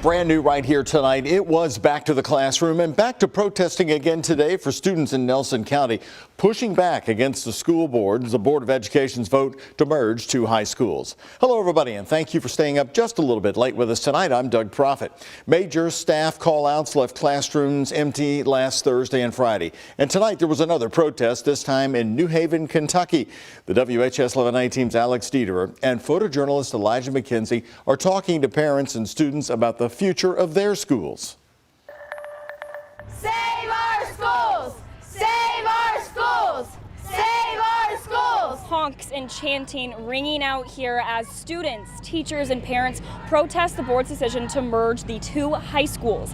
Brand new right here tonight. It was back to the classroom and back to protesting again today for students in Nelson County, pushing back against the school boards, the Board of Education's vote to merge two high schools. Hello, everybody, and thank you for staying up just a little bit late with us tonight. I'm Doug Proffitt. Major staff call-outs left classrooms empty last Thursday and Friday. And tonight there was another protest, this time in New Haven, Kentucky. The WHAS11 night team's Alex Dederer and photojournalist Elijah McKenzie are talking to parents and students about the future of their schools. Save our schools! Save our schools! Save our schools! Honks and chanting ringing out here as students, teachers, and parents protest the board's decision to merge the two high schools.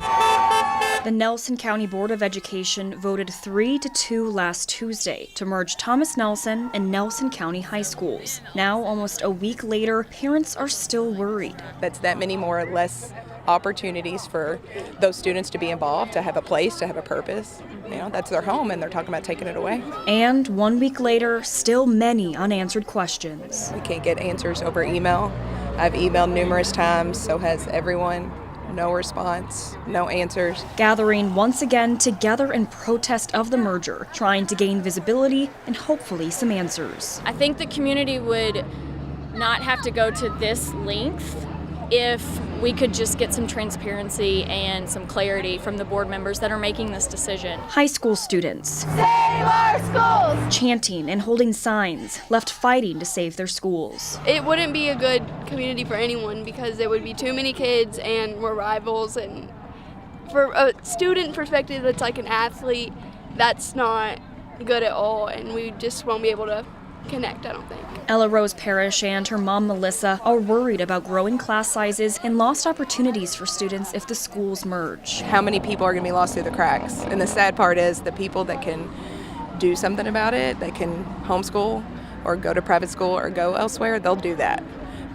The Nelson County Board of Education voted 3-2 last Tuesday to merge Thomas Nelson and Nelson County High Schools. Now, almost a week later, parents are still worried. That's that many more or less opportunities for those students to be involved, to have a place, to have a purpose. You know, that's their home, and they're talking about taking it away. And 1 week later, still many unanswered questions. We can't get answers over email. I've emailed numerous times, so has everyone. No response, no answers. Gathering once again together in protest of the merger, trying to gain visibility and hopefully some answers. I think the community would not have to go to this length if we could just get some transparency and some clarity from the board members that are making this decision. High school students Save our schools! chanting and holding signs, left fighting to save their schools. It wouldn't be a good community for anyone because there would be too many kids and we're rivals, and for a student perspective that's like an athlete, that's not good at all, and we just won't be able to connect, I don't think. Ella Rose Parrish and her mom Melissa are worried about growing class sizes and lost opportunities for students if the schools merge. How many people are going to be lost through the cracks? And the sad part is the people that can do something about it, that can homeschool or go to private school or go elsewhere, they'll do that.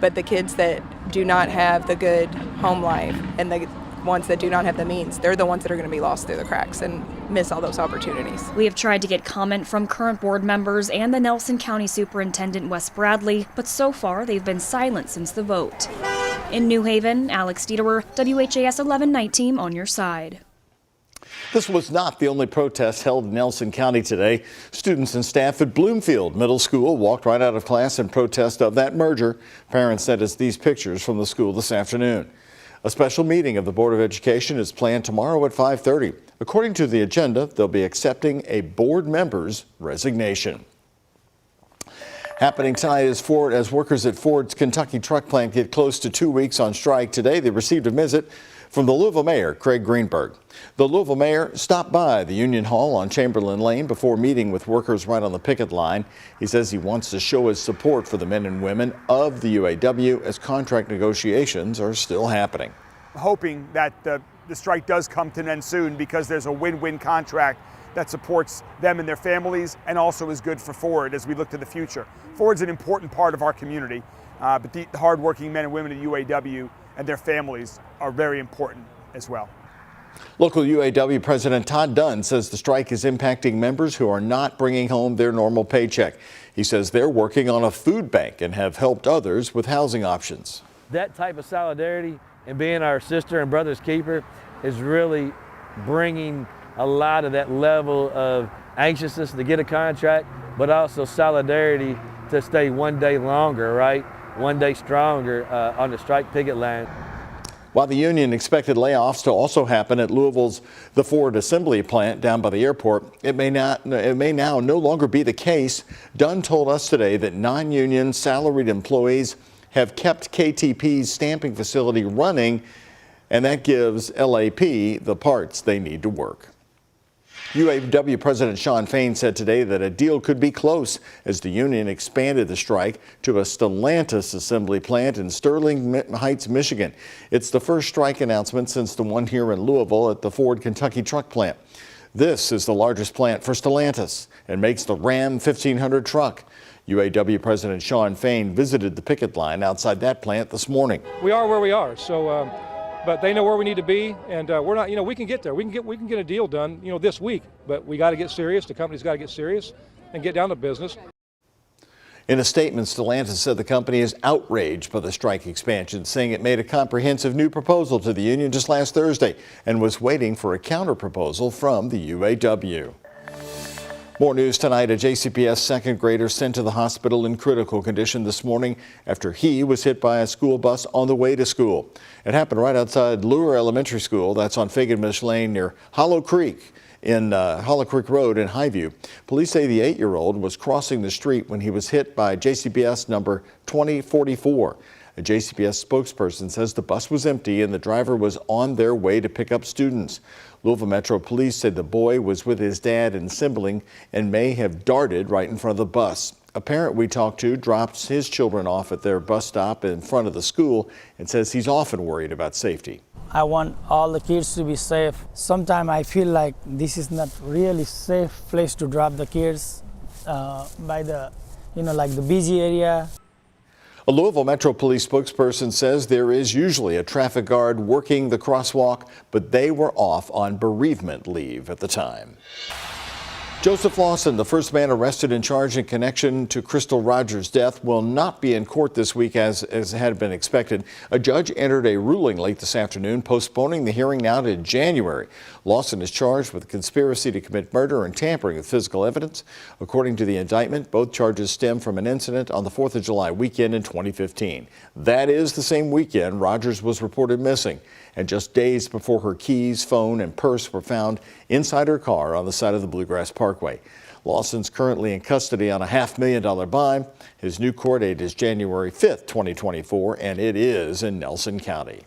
But the kids that do not have the good home life and the ones that do not have the means, they're the ones that are going to be lost through the cracks and miss all those opportunities. We have tried to get comment from current board members and the Nelson County Superintendent Wes Bradley, but so far they've been silent since the vote. In New Haven, Alex Dederer, WHAS 11 Night Team on your side. This was not the only protest held in Nelson County today. Students and staff at Bloomfield Middle School walked right out of class in protest of that merger. Parents sent us these pictures from the school this afternoon. A special meeting of the Board of Education is planned tomorrow at 5:30. According to the agenda, they'll be accepting a board member's resignation. Happening tonight is Ford, as workers at Ford's Kentucky truck plant get close to 2 weeks on strike. Today, they received a visit from the Louisville Mayor, Craig Greenberg. The Louisville Mayor stopped by the Union Hall on Chamberlain Lane before meeting with workers right on the picket line. He says he wants to show his support for the men and women of the UAW as contract negotiations are still happening. Hoping that the strike does come to an end soon because there's a win-win contract that supports them and their families and also is good for Ford as we look to the future. Ford's an important part of our community, but the hardworking men and women at UAW and their families are very important as well. Local UAW President Todd Dunn says the strike is impacting members who are not bringing home their normal paycheck. He says they're working on a food bank and have helped others with housing options. That type of solidarity and being our sister and brother's keeper is really bringing a lot of that level of anxiousness to get a contract, but also solidarity to stay one day longer, right? One day stronger on the strike picket line. While the union expected layoffs to also happen at Louisville's the Ford assembly plant down by the airport, it may now no longer be the case. Dunn told us today that non-union salaried employees have kept KTP's stamping facility running, and that gives LAP the parts they need to work. UAW President Shawn Fain said today that a deal could be close as the union expanded the strike to a Stellantis assembly plant in Sterling Heights, Michigan. It's the first strike announcement since the one here in Louisville at the Ford Kentucky truck plant. This is the largest plant for Stellantis and makes the Ram 1500 truck. UAW President Shawn Fain visited the picket line outside that plant this morning. We are where we are, so but they know where we need to be, and we're not. We can get there. We can get a deal done, this week. But we got to get serious. The company's got to get serious and get down to business. In a statement, Stellantis said the company is outraged by the strike expansion, saying it made a comprehensive new proposal to the union just last Thursday and was waiting for a counterproposal from the UAW. More news tonight. A JCPS second grader sent to the hospital in critical condition this morning after he was hit by a school bus on the way to school. It happened right outside Louisville Elementary School. That's on Faganmish Lane near Hollow Creek Road in Highview. Police say the 8-year-old was crossing the street when he was hit by JCPS number 2044. A JCPS spokesperson says the bus was empty and the driver was on their way to pick up students. Louisville Metro Police said the boy was with his dad and sibling and may have darted right in front of the bus. A parent we talked to drops his children off at their bus stop in front of the school and says he's often worried about safety. I want all the kids to be safe. Sometimes I feel like this is not really safe place to drop the kids by the, like the busy area. A Louisville Metro Police spokesperson says there is usually a traffic guard working the crosswalk, but they were off on bereavement leave at the time. Joseph Lawson, the first man arrested and charged in connection to Crystal Rogers' death, will not be in court this week as had been expected. A judge entered a ruling late this afternoon, postponing the hearing now to January. Lawson is charged with conspiracy to commit murder and tampering with physical evidence. According to the indictment, both charges stem from an incident on the 4th of July weekend in 2015. That is the same weekend Rogers was reported missing, and just days before her keys, phone, and purse were found inside her car on the side of the Bluegrass Parkway. Lawson's currently in custody on a $500,000 bond. His new court date is January 5th, 2024, and it is in Nelson County.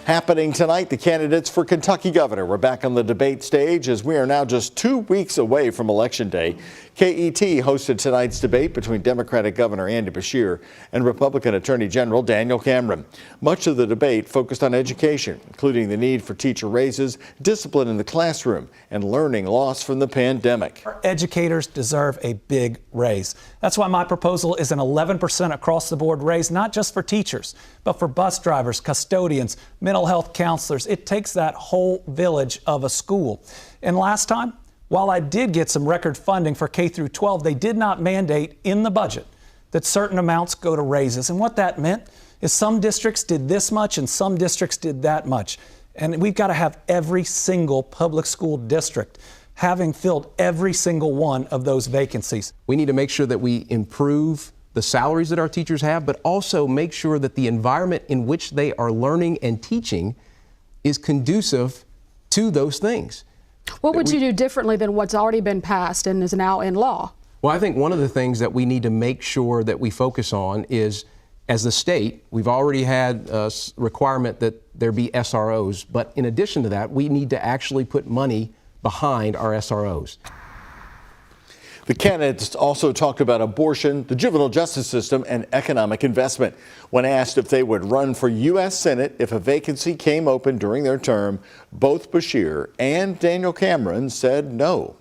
Happening tonight, the candidates for Kentucky governor were back on the debate stage as we are now just 2 weeks away from Election Day. KET hosted tonight's debate between Democratic Governor Andy Beshear and Republican Attorney General Daniel Cameron. Much of the debate focused on education, including the need for teacher raises, discipline in the classroom, and learning lost from the pandemic. Our educators deserve a big raise. That's why my proposal is an 11% across the board raise, not just for teachers, but for bus drivers, custodians, mental health counselors. It takes that whole village of a school. And last time, while I did get some record funding for K through 12, they did not mandate in the budget that certain amounts go to raises. And what that meant is some districts did this much and some districts did that much. And we've got to have every single public school district having filled every single one of those vacancies. We need to make sure that we improve the salaries that our teachers have, but also make sure that the environment in which they are learning and teaching is conducive to those things. What would you do differently than what's already been passed and is now in law? Well, I think one of the things that we need to make sure that we focus on is, as the state, we've already had a requirement that there be SROs, but in addition to that, we need to actually put money behind our SROs. The candidates also talked about abortion, the juvenile justice system, and economic investment. When asked if they would run for U.S. Senate if a vacancy came open during their term, both Beshear and Daniel Cameron said no.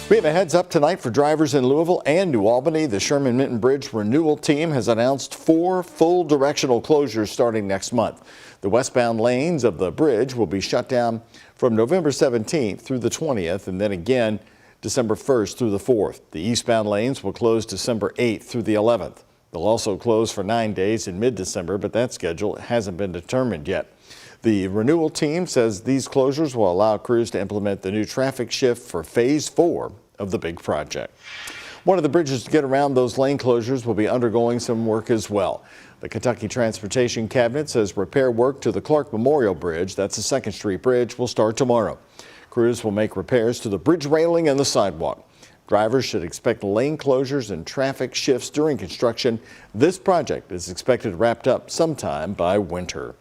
We have a heads up tonight for drivers in Louisville and New Albany. The Sherman-Minton Bridge renewal team has announced 4 full directional closures starting next month. The westbound lanes of the bridge will be shut down from November 17th through the 20th, and then again December 1st through the 4th. The eastbound lanes will close December 8th through the 11th. They'll also close for 9 days in mid-December, but that schedule hasn't been determined yet. The renewal team says these closures will allow crews to implement the new traffic shift for Phase 4 of the big project. One of the bridges to get around those lane closures will be undergoing some work as well. The Kentucky Transportation Cabinet says repair work to the Clark Memorial Bridge, that's a 2nd Street bridge, will start tomorrow. Crews will make repairs to the bridge railing and the sidewalk. Drivers should expect lane closures and traffic shifts during construction. This project is expected wrapped up sometime by winter.